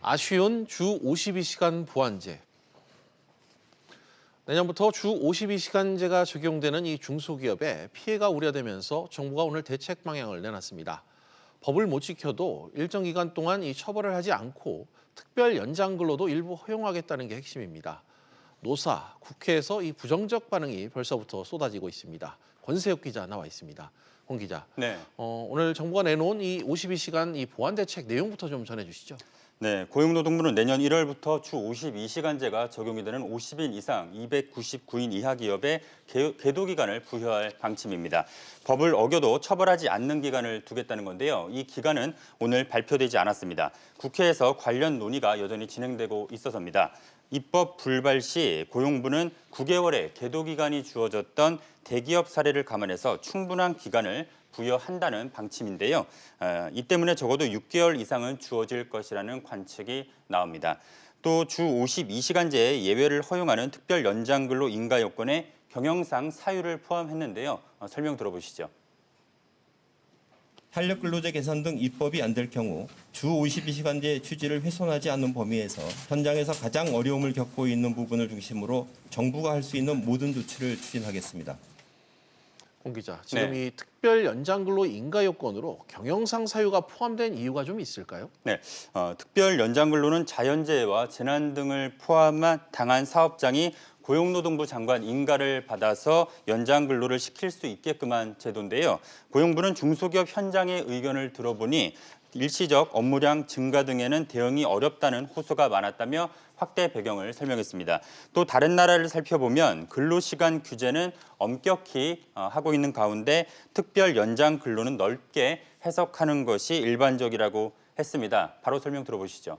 아쉬운 주 52시간 보완제. 내년부터 주 52시간제가 적용되는 이 중소기업에 피해가 우려되면서 정부가 오늘 대책 방향을 내놨습니다. 법을 못 지켜도 일정 기간 동안 이 처벌을 하지 않고 특별 연장 근로도 일부 허용하겠다는 게 핵심입니다. 노사, 국회에서 이 부정적 반응이 벌써부터 쏟아지고 있습니다. 권세욱 기자 나와 있습니다. 권 기자, 네. 오늘 정부가 내놓은 이 52시간 이 보완 대책 내용부터 좀 전해주시죠. 네, 고용노동부는 내년 1월부터 주 52시간제가 적용이 되는 50인 이상 299인 이하 기업에 계도 기간을 부여할 방침입니다. 법을 어겨도 처벌하지 않는 기간을 두겠다는 건데요. 이 기간은 오늘 발표되지 않았습니다. 국회에서 관련 논의가 여전히 진행되고 있어서입니다. 입법 불발 시 고용부는 9개월의 계도 기간이 주어졌던 대기업 사례를 감안해서 충분한 기간을 부여한다는 방침인데요. 이 때문에 적어도 6개월 이상은 주어질 것이라는 관측이 나옵니다. 또 주 52시간제의 예외를 허용하는 특별 연장근로 인가 요건에 경영상 사유를 포함했는데요. 설명 들어보시죠. 탄력근로제 개선 등 입법이 안 될 경우 주 52시간제 취지를 훼손하지 않는 범위에서 현장에서 가장 어려움을 겪고 있는 부분을 중심으로 정부가 할 수 있는 모든 조치를 추진하겠습니다. 권 기자, 지금 이 특별 연장근로 인가 요건으로 경영상 사유가 포함된 이유가 좀 있을까요? 네, 특별 연장근로는 자연재해와 재난 등을 포함한 당한 사업장이 고용노동부 장관 인가를 받아서 연장 근로를 시킬 수 있게끔 한 제도인데요. 고용부는 중소기업 현장의 의견을 들어보니 일시적 업무량 증가 등에는 대응이 어렵다는 호소가 많았다며 확대 배경을 설명했습니다. 또 다른 나라를 살펴보면 근로시간 규제는 엄격히 하고 있는 가운데 특별 연장 근로는 넓게 해석하는 것이 일반적이라고 했습니다. 바로 설명 들어보시죠.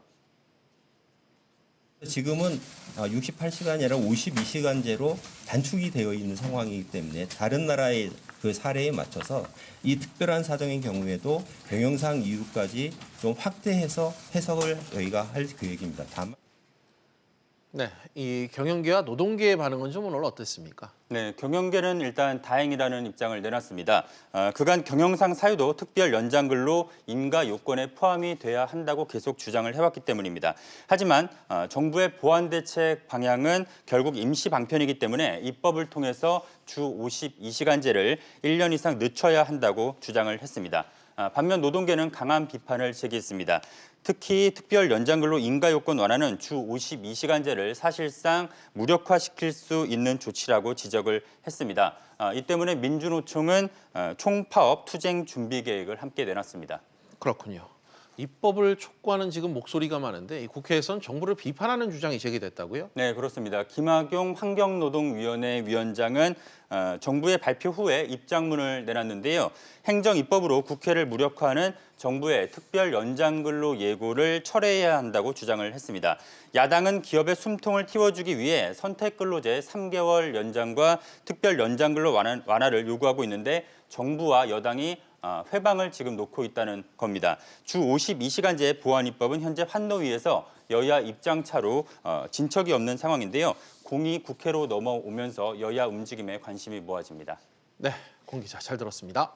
지금은 68시간이 아니라 52시간제로 단축이 되어 있는 상황이기 때문에 다른 나라의 그 사례에 맞춰서 이 특별한 사정인 경우에도 경영상 이유까지 좀 확대해서 해석을 저희가 할 계획입니다. 다만 네, 이 경영계와 노동계의 반응은 좀 오늘 어땠습니까? 네, 경영계는 일단 다행이라는 입장을 내놨습니다. 그간 경영상 사유도 특별 연장근로 인가 요건에 포함이 돼야 한다고 계속 주장을 해왔기 때문입니다. 하지만 정부의 보완 대책 방향은 결국 임시 방편이기 때문에 입법을 통해서 주 52시간제를 1년 이상 늦춰야 한다고 주장을 했습니다. 반면 노동계는 강한 비판을 제기했습니다. 특히 특별 연장근로 인가 요건 완화는 주 52시간제를 사실상 무력화시킬 수 있는 조치라고 지적을 했습니다. 이 때문에 민주노총은 총파업 투쟁 준비 계획을 함께 내놨습니다. 그렇군요. 입법을 촉구하는 지금 목소리가 많은데 이 국회에선 정부를 비판하는 주장이 제기됐다고요? 네, 그렇습니다. 김학용 환경노동위원회 위원장은 정부의 발표 후에 입장문을 내놨는데요. 행정입법으로 국회를 무력화하는 정부의 특별 연장근로 예고를 철회해야 한다고 주장을 했습니다. 야당은 기업의 숨통을 틔워주기 위해 선택근로제 3개월 연장과 특별 연장근로 완화를 요구하고 있는데 정부와 여당이 회방을 지금 놓고 있다는 겁니다. 주 52시간제 보완 입법은 현재 환노위에서 여야 입장차로 진척이 없는 상황인데요. 공이 국회로 넘어오면서 여야 움직임에 관심이 모아집니다. 네, 권 기자 잘 들었습니다.